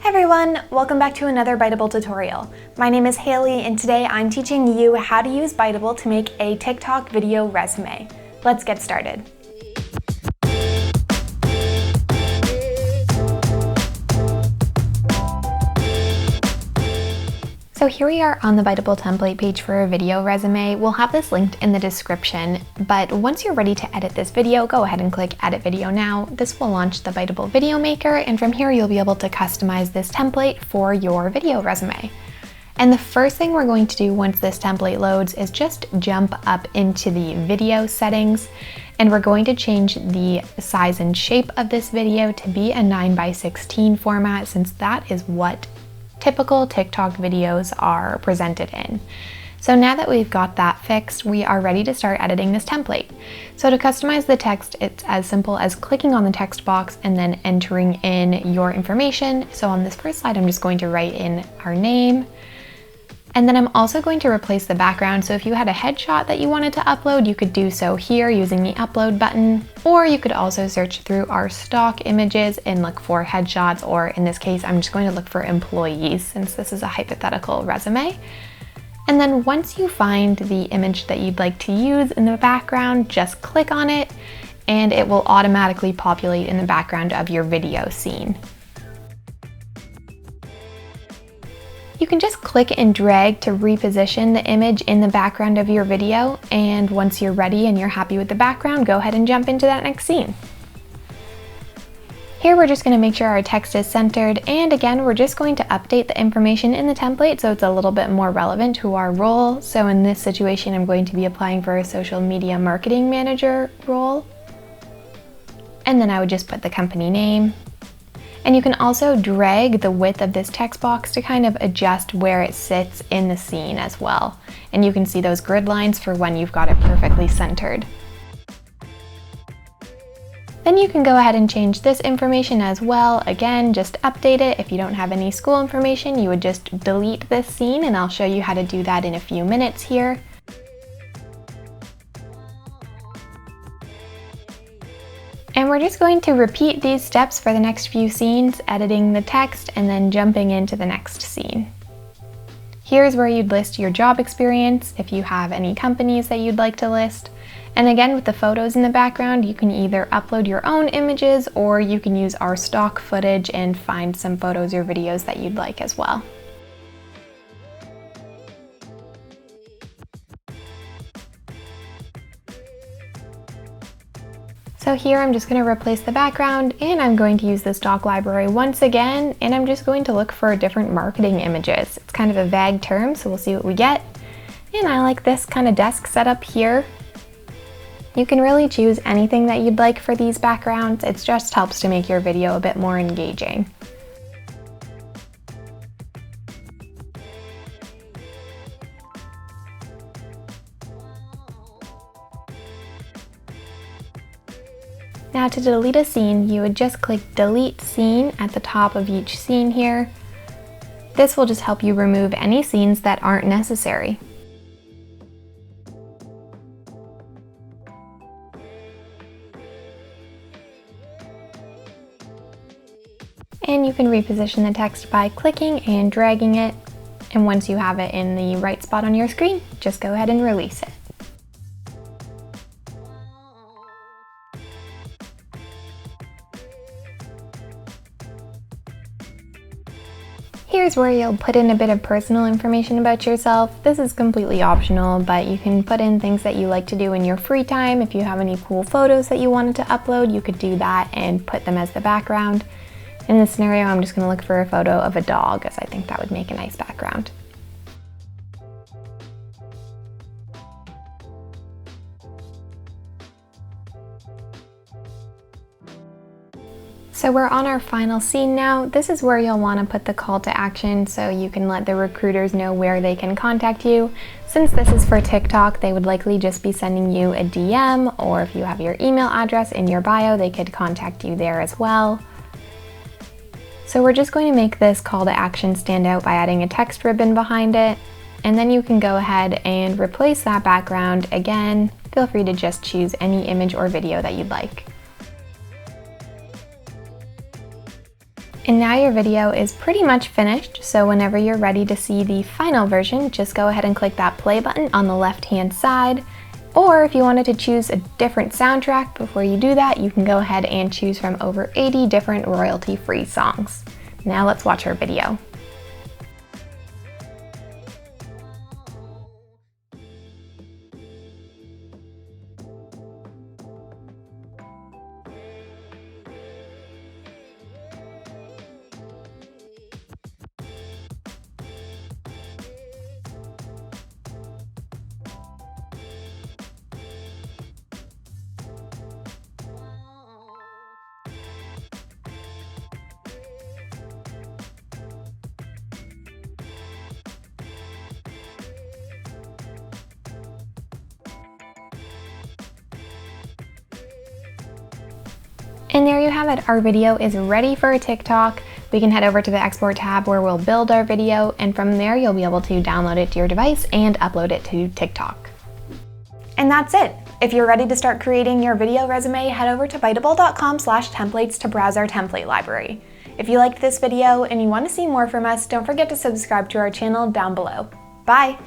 Hi everyone, welcome back to another Biteable tutorial. My name is Haley and today I'm teaching you how to use Biteable to make a TikTok video resume. Let's get started. So here we are on the Biteable template page for a video resume. We'll have this linked in the description, but once you're ready to edit this video, go ahead and click Edit Video Now. This will launch the Biteable Video Maker, and from here you'll be able to customize this template for your video resume. And the first thing we're going to do once this template loads is just jump up into the video settings, and we're going to change the size and shape of this video to be a 9:16 format, since that is what typical TikTok videos are presented in. So now that we've got that fixed, we are ready to start editing this template. So to customize the text, it's as simple as clicking on the text box and then entering in your information. So on this first slide, I'm just going to write in our name. And then I'm also going to replace the background. So if you had a headshot that you wanted to upload, you could do so here using the upload button, or you could also search through our stock images and look for headshots, or in this case, I'm just going to look for employees since this is a hypothetical resume. And then once you find the image that you'd like to use in the background, just click on it and it will automatically populate in the background of your video scene. You can just click and drag to reposition the image in the background of your video, and once you're ready and you're happy with the background, go ahead and jump into that next scene. Here we're just going to make sure our text is centered, and again we're just going to update the information in the template so it's a little bit more relevant to our role. So in this situation I'm going to be applying for a social media marketing manager role, and then I would just put the company name. And you can also drag the width of this text box to kind of adjust where it sits in the scene as well. And you can see those grid lines for when you've got it perfectly centered. Then you can go ahead and change this information as well. Again, just update it. If you don't have any school information, you would just delete this scene, and I'll show you how to do that in a few minutes here. And we're just going to repeat these steps for the next few scenes, editing the text and then jumping into the next scene. Here's where you'd list your job experience, if you have any companies that you'd like to list. And again, with the photos in the background, you can either upload your own images or you can use our stock footage and find some photos or videos that you'd like as well. So here I'm just going to replace the background, and I'm going to use the stock library once again, and I'm just going to look for different marketing images. It's kind of a vague term, so we'll see what we get. And I like this kind of desk setup here. You can really choose anything that you'd like for these backgrounds. It just helps to make your video a bit more engaging. Now to delete a scene, you would just click Delete Scene at the top of each scene here. This will just help you remove any scenes that aren't necessary. And you can reposition the text by clicking and dragging it. And once you have it in the right spot on your screen, just go ahead and release it. Here's where you'll put in a bit of personal information about yourself. This is completely optional, but you can put in things that you like to do in your free time. If you have any cool photos that you wanted to upload, you could do that and put them as the background. In this scenario, I'm just going to look for a photo of a dog, as I think that would make a nice background. So we're on our final scene now. This is where you'll want to put the call to action so you can let the recruiters know where they can contact you. Since this is for TikTok, they would likely just be sending you a DM, or if you have your email address in your bio, they could contact you there as well. So we're just going to make this call to action stand out by adding a text ribbon behind it. And then you can go ahead and replace that background. Again, feel free to just choose any image or video that you'd like. And now your video is pretty much finished, so whenever you're ready to see the final version, just go ahead and click that play button on the left-hand side. Or if you wanted to choose a different soundtrack before you do that, you can go ahead and choose from over 80 different royalty-free songs. Now let's watch our video. And there you have it, our video is ready for a TikTok. We can head over to the export tab where we'll build our video, and from there you'll be able to download it to your device and upload it to TikTok. And that's it. If you're ready to start creating your video resume, head over to biteable.com/templates to browse our template library. If you liked this video and you want to see more from us, don't forget to subscribe to our channel down below. Bye!